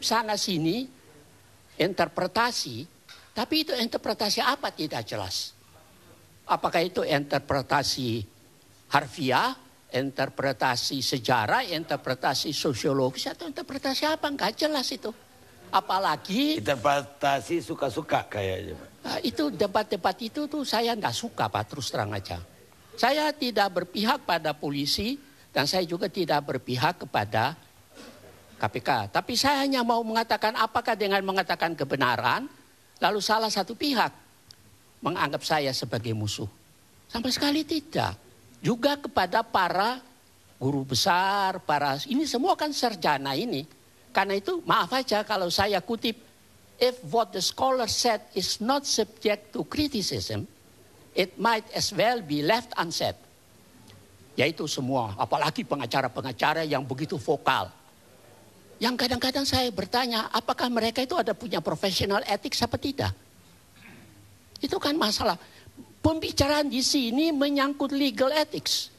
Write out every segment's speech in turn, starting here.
kutip sana sini, interpretasi, tapi itu interpretasi apa tidak jelas. Apakah itu interpretasi harfiah, interpretasi sejarah, interpretasi sosiologis, atau interpretasi apa? Nggak jelas itu. Apalagi interpretasi suka-suka kayaknya. Itu debat-debat itu tuh saya nggak suka, Pak, terus terang aja. Saya tidak berpihak pada polisi dan saya juga tidak berpihak kepada KPK. Tapi saya hanya mau mengatakan apakah dengan mengatakan kebenaran lalu salah satu pihak menganggap saya sebagai musuh. Sama sekali tidak. Juga kepada para guru besar, ini semua kan sarjana ini. Karena itu maaf aja kalau saya kutip, if what the scholar said is not subject to criticism, it might as well be left unsaid. Yaitu semua, apalagi pengacara-pengacara yang begitu vokal. Yang kadang-kadang saya bertanya, apakah mereka itu ada punya professional ethics apa tidak? Itu kan masalah. Pembicaraan di sini menyangkut legal ethics.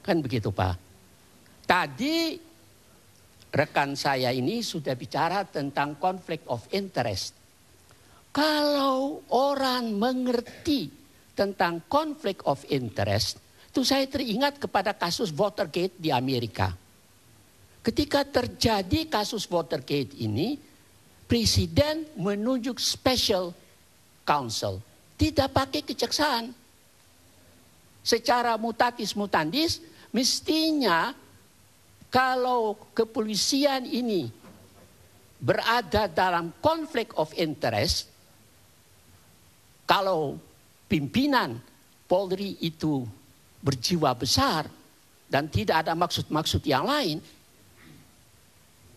Kan begitu, Pak. Tadi rekan saya ini sudah bicara tentang conflict of interest. Kalau orang mengerti tentang conflict of interest, itu saya teringat kepada kasus Watergate di Amerika. Ketika terjadi kasus Watergate ini, presiden menunjuk special counsel, tidak pakai kejaksaan. Secara mutatis mutandis, mestinya kalau kepolisian ini berada dalam konflik of interest, kalau pimpinan Polri itu berjiwa besar dan tidak ada maksud-maksud yang lain,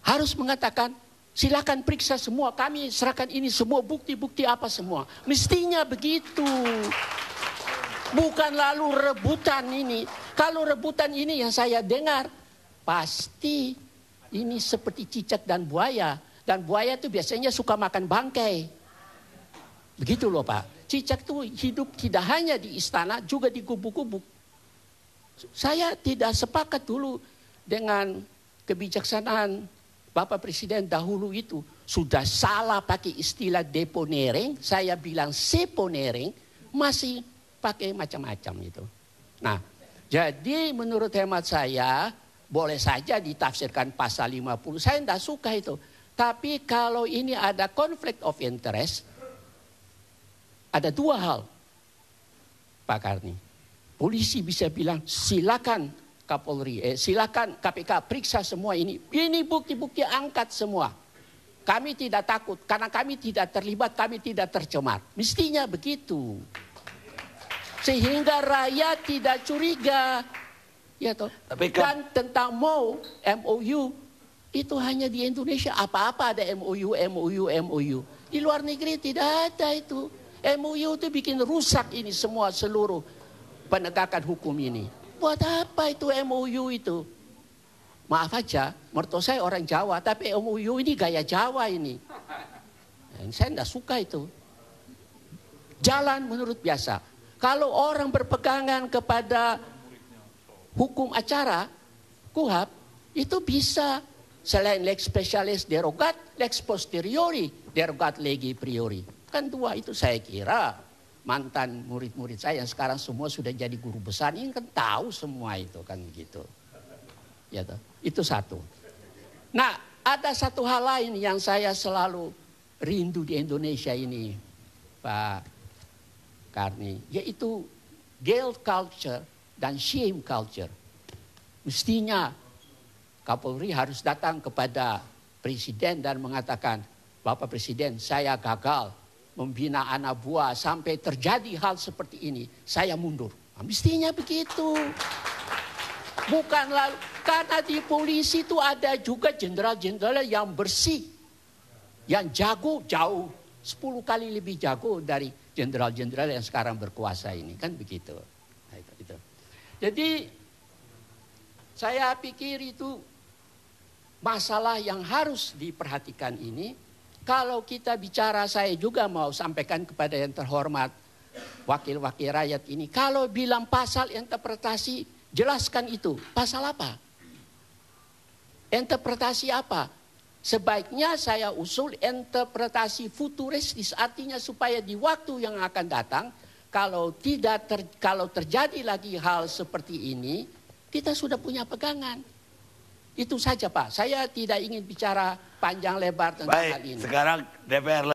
harus mengatakan silakan periksa semua, kami serahkan ini semua bukti-bukti apa semua. Mestinya begitu. Bukan lalu rebutan ini. Kalau rebutan ini yang saya dengar, pasti ini seperti cicak dan buaya. Dan buaya itu biasanya suka makan bangkai. Begitu loh, Pak. Cicak itu hidup tidak hanya di istana, juga di gubuk-gubuk. Saya tidak sepakat dulu dengan kebijaksanaan Bapak Presiden dahulu itu. Sudah salah pakai istilah deponering, saya bilang seponering, masih pakai macam-macam itu. Nah, jadi menurut hemat saya, boleh saja ditafsirkan pasal 50. Saya tidak suka itu. Tapi kalau ini ada conflict of interest, ada dua hal, Pak Karni. Polisi bisa bilang, silakan Kapolri, silakan KPK periksa semua ini. Ini bukti-bukti angkat semua. Kami tidak takut, karena kami tidak terlibat, kami tidak tercemar. Mestinya begitu. Sehingga rakyat tidak curiga. Ya toh. Dan tentang MOU, itu hanya di Indonesia. Apa-apa ada MOU. Di luar negeri tidak ada itu. MOU itu bikin rusak ini semua seluruh penegakan hukum ini. Buat apa itu MOU itu? Maaf aja, mertua saya orang Jawa, tapi MOU ini gaya Jawa ini. Saya tidak suka itu. Jalan menurut biasa. Kalau orang berpegangan kepada hukum acara, KUHAP, itu bisa selain lex specialis derogat, lex posteriori, derogat legi priori. Kan dua itu saya kira mantan murid-murid saya yang sekarang semua sudah jadi guru besar, ini kan tahu semua itu kan gitu. Ya toh? Itu satu. Nah, ada satu hal lain yang saya selalu rindu di Indonesia ini, Pak Karni, yaitu guilt culture dan shame culture. Mestinya Kapolri harus datang kepada Presiden dan mengatakan, Bapak Presiden, saya gagal membina anak buah sampai terjadi hal seperti ini, saya mundur. Nah, mestinya begitu. Bukan lalu, karena di polisi itu ada juga jenderal-jenderal yang bersih, yang jago jauh 10 kali lebih jago dari jenderal-jenderal yang sekarang berkuasa ini, kan begitu. Nah, itu. Jadi saya pikir itu masalah yang harus diperhatikan ini. Kalau kita bicara, saya juga mau sampaikan kepada yang terhormat wakil-wakil rakyat ini. Kalau bilang pasal interpretasi, jelaskan itu. Pasal apa? Interpretasi apa? Sebaiknya saya usul interpretasi futuristis, artinya supaya di waktu yang akan datang, kalau terjadi lagi hal seperti ini, kita sudah punya pegangan. Itu saja Pak, saya tidak ingin bicara panjang lebar tentang hal ini. Baik, sekarang DPR